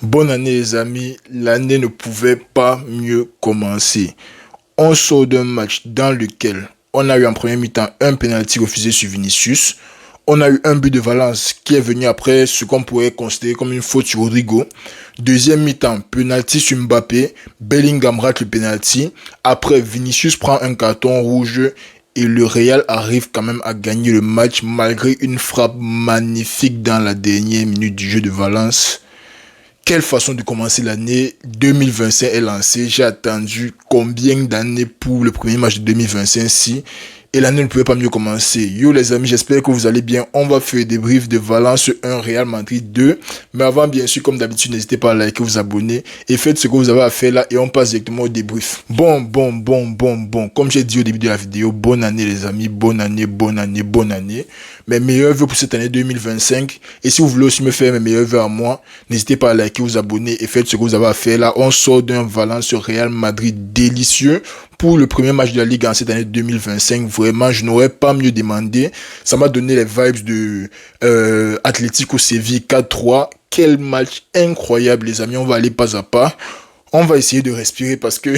Bonne année les amis, l'année ne pouvait pas mieux commencer. On sort d'un match dans lequel on a eu en première mi-temps un penalty refusé sur Vinicius. On a eu un but de Valence qui est venu après ce qu'on pourrait considérer comme une faute sur Rodrigo. Deuxième mi-temps, penalty sur Mbappé. Bellingham rate le penalty. Après, Vinicius prend un carton rouge et le Real arrive quand même à gagner le match malgré une frappe magnifique dans la dernière minute du jeu de Valence. Quelle façon de commencer l'année 2025 est lancée. J'ai attendu combien d'années pour le premier match de 2025 et l'année ne pouvait pas mieux commencer. Yo les amis, j'espère que vous allez bien. On va faire des briefs de Valence 1, Real Madrid 2. Mais avant, bien sûr, comme d'habitude, n'hésitez pas à liker, vous abonner et faites ce que vous avez à faire là et on passe directement au débrief. Bon. Comme j'ai dit au début de la vidéo, bonne année les amis, bonne année. Mes meilleurs vœux pour cette année 2025. Et si vous voulez aussi me faire mes meilleurs vœux à moi, n'hésitez pas à liker, vous abonner et faites ce que vous avez à faire là. On sort d'un Valence Real Madrid délicieux pour le premier match de la Ligue en cette année 2025. Vraiment, je n'aurais pas mieux demandé. Ça m'a donné les vibes de Atlético Séville 4-3. Quel match incroyable les amis, on va aller pas à pas. On va essayer de respirer parce que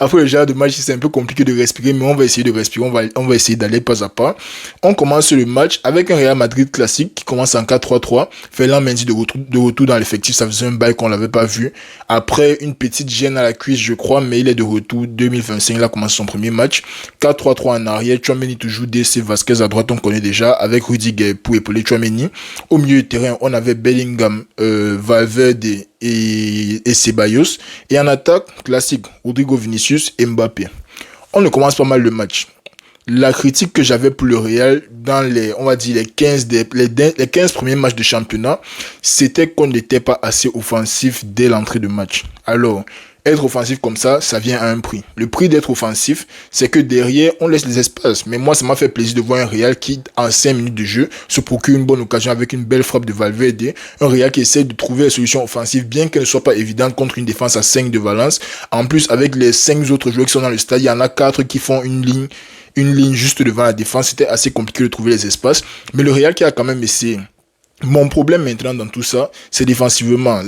après le genre de match, c'est un peu compliqué de respirer, mais on va essayer de respirer, on va essayer d'aller pas à pas. On commence le match avec un Real Madrid classique qui commence en 4-3-3. Ferland Mendy de retour dans l'effectif, ça faisait un bail qu'on l'avait pas vu. Après une petite gêne à la cuisse, je crois, mais il est de retour 2025, il a commencé son premier match. 4-3-3 en arrière, Tchouaméni toujours DC, Vasquez à droite, on connaît déjà, avec Rudiger pour épauler Tchouaméni. Au milieu de terrain, on avait Bellingham, Valverde et Ceballos. Et en attaque, classique, Rodrigo, Vinicius et Mbappé. On ne commence pas mal le match. La critique que j'avais pour le Real dans on va dire les 15 premiers matchs de championnat, c'était qu'on n'était pas assez offensif dès l'entrée de match. Alors, être offensif comme ça vient à un prix. Le prix d'être offensif, c'est que derrière, on laisse les espaces. Mais moi, ça m'a fait plaisir de voir un Real qui, en 5 minutes de jeu, se procure une bonne occasion avec une belle frappe de Valverde. Un Real qui essaie de trouver la solution offensive, bien qu'elle ne soit pas évidente contre une défense à 5 de Valence. En plus, avec les 5 autres joueurs qui sont dans le stade, il y en a 4 qui font une ligne juste devant la défense. C'était assez compliqué de trouver les espaces. Mais le Real qui a quand même essayé. Mon problème maintenant dans tout ça, c'est défensivement.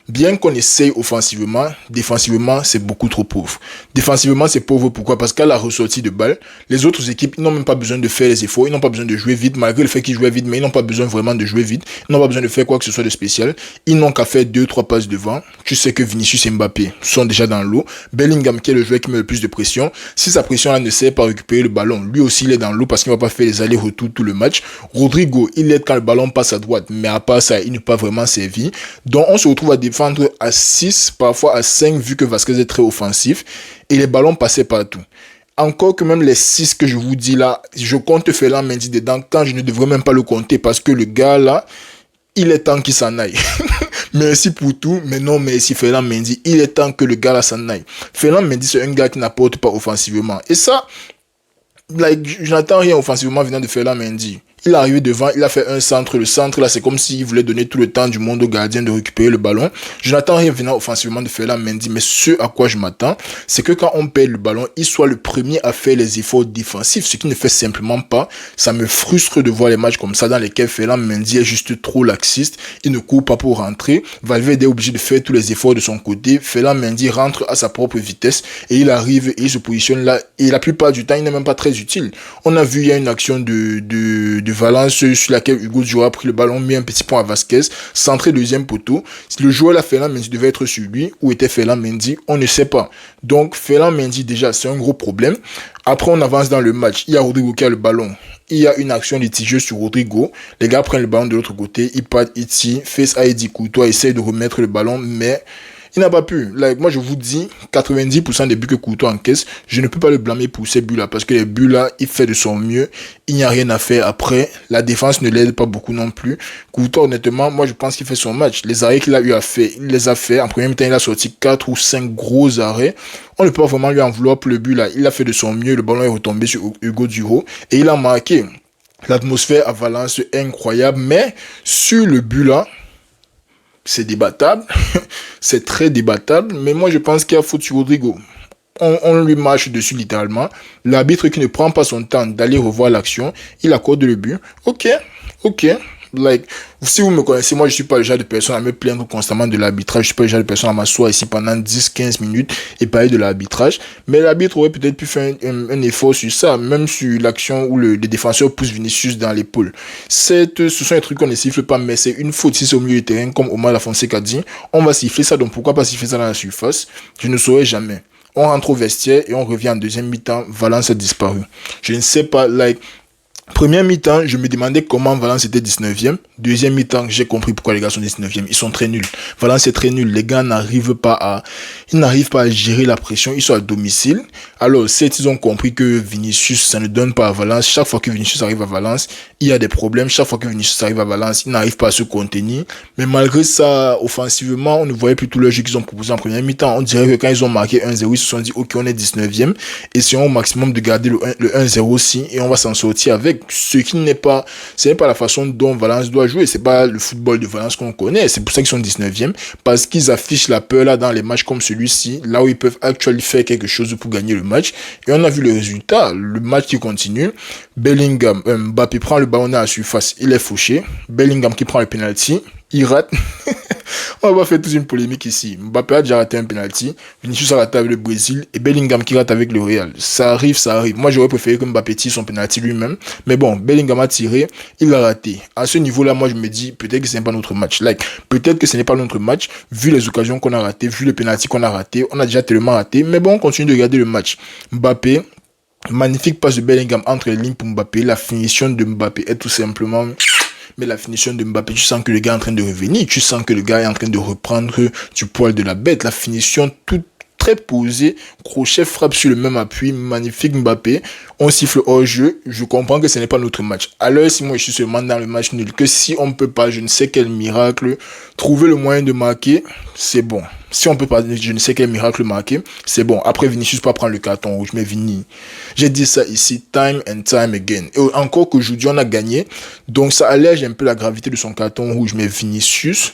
Bien qu'on essaye offensivement, défensivement, c'est beaucoup trop pauvre. Défensivement, c'est pauvre pourquoi? Parce qu'à la ressortie de balle, les autres équipes, ils n'ont même pas besoin de faire les efforts, ils n'ont pas besoin de jouer vite, malgré le fait qu'ils jouaient vite, mais ils n'ont pas besoin vraiment de jouer vite, ils n'ont pas besoin de faire quoi que ce soit de spécial. Ils n'ont qu'à faire 2-3 passes devant. Tu sais que Vinicius et Mbappé sont déjà dans l'eau. Bellingham, qui est le joueur qui met le plus de pression, si sa pression là ne sert pas à récupérer le ballon, lui aussi il est dans l'eau parce qu'il ne va pas faire les allers-retours tout le match. Rodrigo, il est quand le ballon passe à droite, mais à part ça, il n'est pas vraiment servi. Donc, on se retrouve à défendre à 6, parfois à 5, vu que Vasquez est très offensif, et les ballons passaient partout. Encore que même les 6 que je vous dis là, je compte Ferland Mendy dedans, quand je ne devrais même pas le compter, parce que le gars là, il est temps qu'il s'en aille. Merci pour tout, mais non merci Ferland Mendy, il est temps que le gars là s'en aille. Ferland Mendy, c'est un gars qui n'apporte pas offensivement. Et ça, je n'attends rien offensivement venant de Ferland Mendy. Il est arrivé devant, il a fait un centre. Le centre, là, c'est comme s'il voulait donner tout le temps du monde au gardien de récupérer le ballon. Je n'attends rien venant offensivement de Ferland Mendy, mais ce à quoi je m'attends, c'est que quand on perd le ballon, il soit le premier à faire les efforts défensifs, ce qu'il ne fait simplement pas. Ça me frustre de voir les matchs comme ça dans lesquels Ferland Mendy est juste trop laxiste. Il ne court pas pour rentrer. Valverde est obligé de faire tous les efforts de son côté. Ferland Mendy rentre à sa propre vitesse et il arrive et il se positionne là. Et la plupart du temps, il n'est même pas très utile. On a vu, il y a une action de Valence sur laquelle Hugo Duro a pris le ballon, mis un petit point à Vasquez, centré deuxième poteau. Le joueur là, Ferland Mendy devait être sur lui. Où était Ferland Mendy? On ne sait pas. Donc, Ferland Mendy, déjà, c'est un gros problème. Après, on avance dans le match. Il y a Rodrigo qui a le ballon. Il y a une action litigieux sur Rodrigo. Les gars prennent le ballon de l'autre côté. Ils partent ici. Face à Eddie Courtois, essaye de remettre le ballon, mais il n'a pas pu. Moi, je vous dis, 90% des buts que Courtois encaisse, je ne peux pas le blâmer pour ces buts-là. Parce que les buts-là, il fait de son mieux. Il n'y a rien à faire après. La défense ne l'aide pas beaucoup non plus. Courtois, honnêtement, moi, je pense qu'il fait son match. Les arrêts qu'il a eu à faire, il les a fait. En premier temps, il a sorti 4 ou 5 gros arrêts. On ne peut pas vraiment lui en vouloir pour le but-là. Il a fait de son mieux. Le ballon est retombé sur Hugo Duro. Et il a marqué. L'atmosphère à Valence est incroyable. Mais sur le but-là, c'est débattable, c'est très débattable, mais moi je pense qu'il y a faute sur Rodrigo. On lui marche dessus littéralement. L'arbitre qui ne prend pas son temps d'aller revoir l'action, il accorde le but. Ok, Like, si vous me connaissez, moi, je suis pas le genre de personne à me plaindre constamment de l'arbitrage. Je suis pas le genre de personne à m'asseoir ici pendant 10-15 minutes et parler de l'arbitrage. Mais l'arbitre aurait peut-être pu faire un effort sur ça, même sur l'action où le défenseur pousse Vinicius dans l'épaule. Ce sont des trucs qu'on ne siffle pas, mais c'est une faute. Si c'est au milieu du terrain, comme Omar Lafonseca a dit, on va siffler ça. Donc pourquoi pas siffler ça dans la surface? Je ne saurais jamais. On rentre au vestiaire et on revient en deuxième mi-temps. Valence a disparu. Je ne sais pas, like, première mi-temps, je me demandais comment Valence était 19e. Deuxième mi-temps, j'ai compris pourquoi les gars sont 19e. Ils sont très nuls. Valence est très nul. Les gars n'arrivent pas à gérer la pression. Ils sont à domicile. Alors, certes, ils ont compris que Vinicius, ça ne donne pas à Valence. Chaque fois que Vinicius arrive à Valence, il y a des problèmes. Chaque fois que Vinicius arrive à Valence, il n'arrive pas à se contenir. Mais malgré ça, offensivement, on ne voyait plus tout le jeu qu'ils ont proposé en première mi-temps. On dirait que quand ils ont marqué 1-0, ils se sont dit, ok, on est 19e. Essayons au maximum de garder le 1-0 aussi et on va s'en sortir avec. Ce n'est pas la façon dont Valence doit jouer. C'est pas le football de Valence qu'on connaît. C'est pour ça qu'ils sont 19e. Parce qu'ils affichent la peur là dans les matchs comme celui-ci. Là où ils peuvent actuellement faire quelque chose pour gagner le match. Et on a vu le résultat. Le match qui continue. Bellingham, Mbappé prend le ballon à la surface. Il est fauché. Bellingham qui prend le penalty. Il rate. On va faire toute une polémique ici. Mbappé a déjà raté un penalty. Vinicius a raté avec le Brésil. Et Bellingham qui rate avec le Real. Ça arrive. Moi, j'aurais préféré que Mbappé tire son penalty lui-même. Mais bon, Bellingham a tiré. Il a raté. À ce niveau-là, moi, je me dis, peut-être que ce n'est pas notre match. Peut-être que ce n'est pas notre match. Vu les occasions qu'on a ratées, vu le penalty qu'on a raté. On a déjà tellement raté. Mais bon, on continue de regarder le match. Mbappé. Magnifique passe de Bellingham entre les lignes pour Mbappé. La finition de Mbappé est tout simplement... Mais la finition de Mbappé, tu sens que le gars est en train de revenir. Tu sens que le gars est en train de reprendre du poil de la bête. La finition toute très posée. Crochet frappe sur le même appui. Magnifique Mbappé. On siffle hors jeu. Je comprends que ce n'est pas notre match. Alors si moi je suis seulement dans le match nul, que si on ne peut pas, je ne sais quel miracle, trouver le moyen de marquer, c'est bon. Si on peut pas, je ne sais quel miracle marquer, c'est bon. Après, Vinicius peut prendre le carton rouge, mais Vini. J'ai dit ça ici, time and time again. Et encore qu'aujourd'hui, on a gagné. Donc, ça allège un peu la gravité de son carton rouge. Mais Vinicius,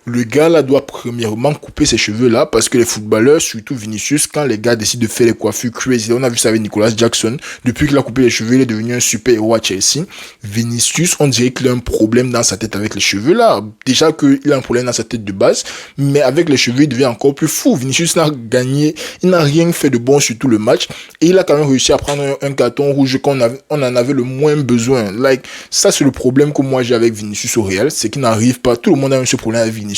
le gars là doit premièrement couper ses cheveux là, parce que les footballeurs, surtout Vinicius, quand les gars décident de faire les coiffures crazy, on a vu ça avec Nicolas Jackson, depuis qu'il a coupé les cheveux, il est devenu un super héros à Chelsea. Vinicius, on dirait qu'il a un problème dans sa tête avec les cheveux là. Déjà qu'il a un problème dans sa tête de base, mais avec les cheveux, il devient encore plus fou. Vinicius n'a gagné, il n'a rien fait de bon sur tout le match, et il a quand même réussi à prendre un carton rouge on en avait le moins besoin. Ça c'est le problème que moi j'ai avec Vinicius au Real, c'est qu'il n'arrive pas, tout le monde a eu ce problème avec Vinicius.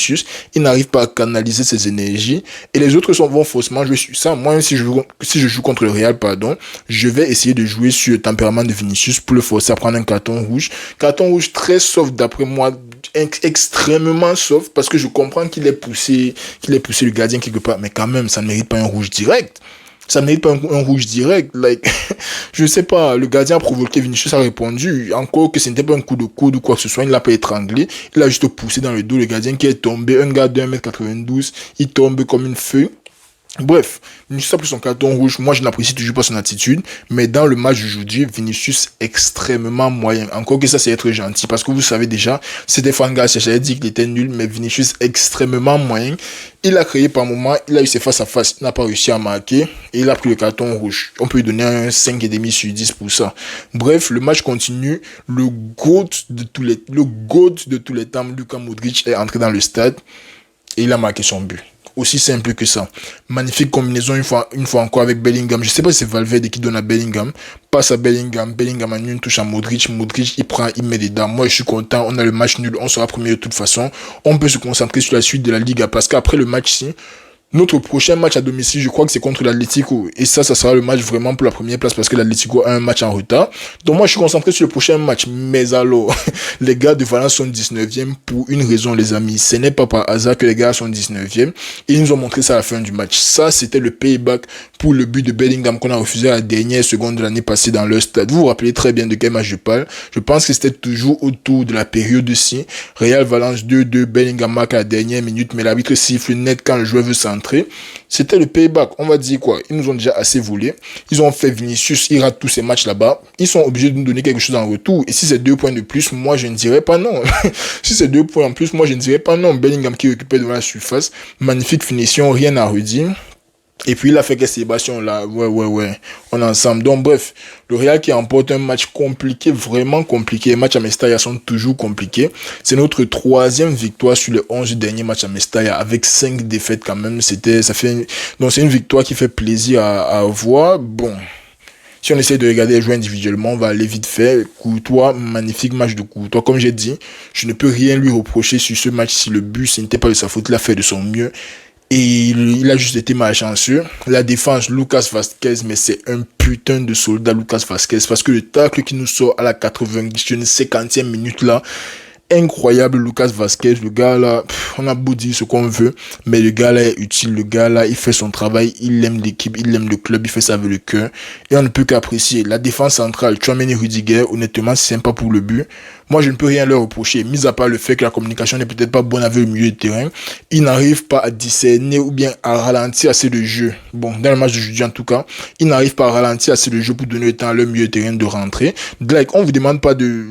Il n'arrive pas à canaliser ses énergies et les autres vont faussement jouer sur ça. Moi, si je joue contre le Real, je vais essayer de jouer sur le tempérament de Vinicius pour le forcer à prendre un carton rouge. Carton rouge très soft d'après moi, extrêmement soft parce que je comprends qu'il ait poussé le gardien quelque part, mais quand même, ça ne mérite pas un rouge direct. Ça ne mérite pas un rouge direct. Je sais pas, le gardien a provoqué, Vinicius a répondu. Encore que ce n'était pas un coup de coude ou quoi que ce soit, il ne l'a pas étranglé. Il a juste poussé dans le dos le gardien qui est tombé. Un gars de 1m92, il tombe comme une feuille. Bref, Vinicius a pris son carton rouge. Moi, je n'apprécie toujours pas son attitude. Mais dans le match d'aujourd'hui, Vinicius extrêmement moyen. Encore que ça, c'est être gentil. Parce que vous savez déjà, c'était Fanga, j'avais dit qu'il était nul. Mais Vinicius extrêmement moyen. Il a créé par moment, il a eu ses face à face. Il n'a pas réussi à marquer. Et il a pris le carton rouge. On peut lui donner un 5,5 sur 10 pour ça. Bref, le match continue. Le GOAT de tous les temps, Luka Modric est entré dans le stade. Et il a marqué son but. Aussi simple que ça. Magnifique combinaison une fois encore avec Bellingham. Je sais pas si c'est Valverde qui donne à Bellingham. Passe à Bellingham. Bellingham a une touche à Modric. Modric, il met dedans. Moi, je suis content. On a le match nul. On sera premier de toute façon. On peut se concentrer sur la suite de la Liga parce qu'après le match-ci, notre prochain match à domicile, je crois que c'est contre l'Atlético. Et ça sera le match vraiment pour la première place parce que l'Atlético a un match en retard. Donc moi, je suis concentré sur le prochain match. Mais alors, les gars de Valence sont 19e pour une raison, les amis. Ce n'est pas par hasard que les gars sont 19e. Et ils nous ont montré ça à la fin du match. Ça, c'était le payback pour le but de Bellingham qu'on a refusé à la dernière seconde de l'année passée dans leur stade. Vous vous rappelez très bien de quel match je parle. Je pense que c'était toujours autour de la période-ci. Real Valence 2-2, Bellingham marque à la dernière minute, mais l'arbitre siffle net quand le joueur veut s'entrer. C'était le payback. On va dire quoi? Ils nous ont déjà assez volé. Ils ont fait Vinicius, il rate tous ces matchs là-bas. Ils sont obligés de nous donner quelque chose en retour. Et si c'est 2 points de plus, moi je ne dirais pas non. Si c'est 2 points en plus, moi je ne dirais pas non. Bellingham qui récupère devant la surface. Magnifique finition, rien à redire. Et puis il a fait que Sébastien là, on est ensemble. Donc bref, le Real qui remporte un match compliqué, vraiment compliqué. Les matchs à Mestalla sont toujours compliqués. C'est notre 3e victoire sur les 11 derniers matchs à Mestalla, avec 5 défaites quand même. Donc c'est une victoire qui fait plaisir à voir. Bon. Si on essaie de regarder les joueurs individuellement, on va aller vite fait. Courtois, magnifique match de Courtois. Comme j'ai dit, je ne peux rien lui reprocher sur ce match. Si le but, ce n'était pas de sa faute, il a fait de son mieux. Et il a juste été malchanceux. La défense, Lucas Vazquez, mais c'est un putain de soldat, Lucas Vazquez. Parce que le tacle qui nous sort à la 50e minute là, incroyable, Lucas Vazquez, le gars là, on a beau dire ce qu'on veut, mais le gars là est utile, le gars là, il fait son travail, il aime l'équipe, il aime le club, il fait ça avec le cœur, et on ne peut qu'apprécier. La défense centrale, Tchouaméni, Rudiger, honnêtement, c'est sympa pour le but. Moi, je ne peux rien leur reprocher, mis à part le fait que la communication n'est peut-être pas bonne avec le milieu de terrain. Ils n'arrivent pas à discerner ou bien à ralentir assez de jeu. Bon, dans le match de jeudi en tout cas, ils n'arrivent pas à ralentir assez de jeu pour donner le temps à leur milieu de terrain de rentrer. Like, on vous demande pas de...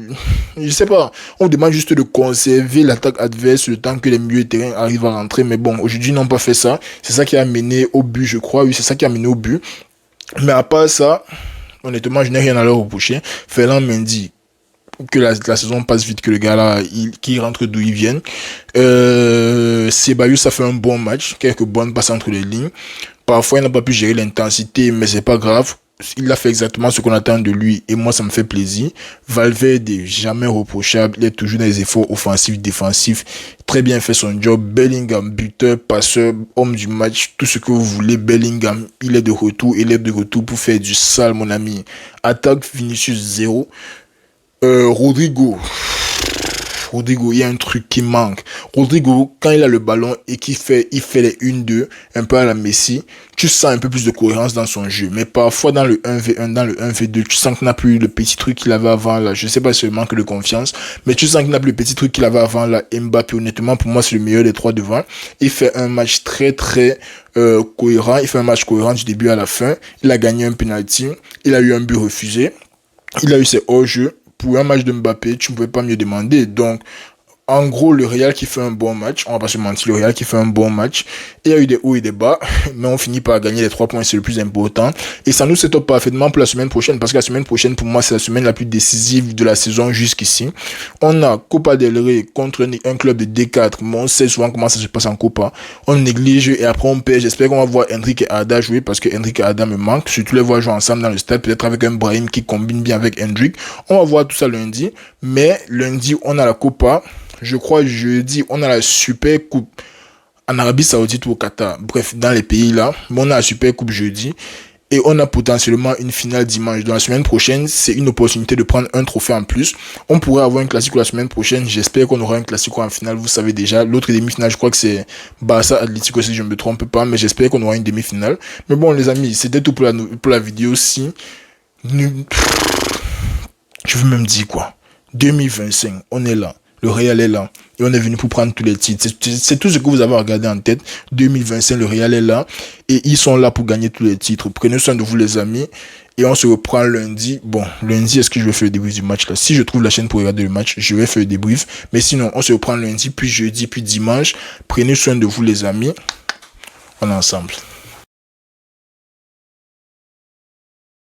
Je sais pas, on vous demande juste de conserver l'attaque adverse le temps que les milieux de terrain arrivent à rentrer. Mais bon, aujourd'hui, ils n'ont pas fait ça. C'est ça qui a mené au but, je crois. Oui, c'est ça qui a mené au but. Mais à part ça, honnêtement, je n'ai rien à leur reprocher. Ferland Mendy, que la saison passe vite, que le gars là, qui rentre d'où il vient. Ceballos, ça fait un bon match, quelques bonnes passes entre les lignes. Parfois, il n'a pas pu gérer l'intensité, mais c'est pas grave. Il a fait exactement ce qu'on attend de lui, et moi, ça me fait plaisir. Valverde, jamais reprochable. Il est toujours dans les efforts offensifs, défensifs. Très bien fait son job. Bellingham, buteur, passeur, homme du match, tout ce que vous voulez. Bellingham, il est de retour. Il est de retour pour faire du sale, mon ami. Attaque, Vinicius 0. Rodrigo, il y a un truc qui manque. Rodrigo, quand il a le ballon et il fait les 1-2, un peu à la Messi, tu sens un peu plus de cohérence dans son jeu. Mais parfois, dans le 1v1, dans le 1v2, tu sens qu'il n'a plus le petit truc qu'il avait avant là. Je sais pas si c'est le manque de confiance, mais tu sens qu'il n'a plus le petit truc qu'il avait avant là. Mbappé, honnêtement, pour moi, c'est le meilleur des trois devant. Il fait un match très cohérent. Il fait un match cohérent du début à la fin. Il a gagné un penalty. Il a eu un but refusé. Il a eu ses hors-jeux. Pour un match de Mbappé, tu ne pouvais pas mieux demander. Donc, en gros, le Real qui fait un bon match, on va pas se mentir, le Real qui fait un bon match. Il y a eu des hauts et des bas, mais on finit par gagner les 3 points, c'est le plus important. Et ça nous set up parfaitement pour la semaine prochaine, parce que la semaine prochaine, pour moi, c'est la semaine la plus décisive de la saison jusqu'ici. On a Copa del Rey contre un club de D4, mais on sait souvent comment ça se passe en Copa. On néglige et après on perd. J'espère qu'on va voir Enrique et Arda jouer, parce que Enrique et Arda me manquent. Surtout les voir jouer ensemble dans le stade, peut-être avec un Brahim qui combine bien avec Hendrick. On va voir tout ça lundi, mais lundi, on a la Copa. Je crois jeudi, on a la Super Coupe en Arabie Saoudite ou au Qatar. Bref, dans les pays là. Mais on a la Super Coupe jeudi. Et on a potentiellement une finale dimanche. Dans la semaine prochaine, c'est une opportunité de prendre un trophée en plus. On pourrait avoir un classico la semaine prochaine. J'espère qu'on aura un classico en finale. Vous savez déjà. L'autre demi-finale, je crois que c'est Barça Atlético, si je ne me trompe pas. Mais j'espère qu'on aura une demi-finale. Mais bon, les amis, c'était tout pour la vidéo. Si je veux même dire quoi. 2025, on est là. Le Real est là. Et on est venu pour prendre tous les titres. C'est tout ce que vous avez regardé en tête. 2025, le Real est là. Et ils sont là pour gagner tous les titres. Prenez soin de vous, les amis. Et on se reprend lundi. Bon, lundi, est-ce que je vais faire le débrief du match là? Si je trouve la chaîne pour regarder le match, je vais faire le débrief. Mais sinon, on se reprend lundi, puis jeudi, puis dimanche. Prenez soin de vous, les amis. On est ensemble.